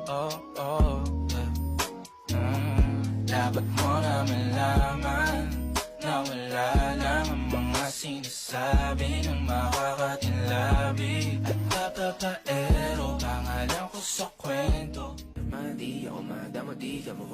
oh, oh, dapat mo na malaman na wala lang ang mga sinasabi ng makakatinlabi at papapaero, pangalan ko sa kwento. Di ako madama, di ka mo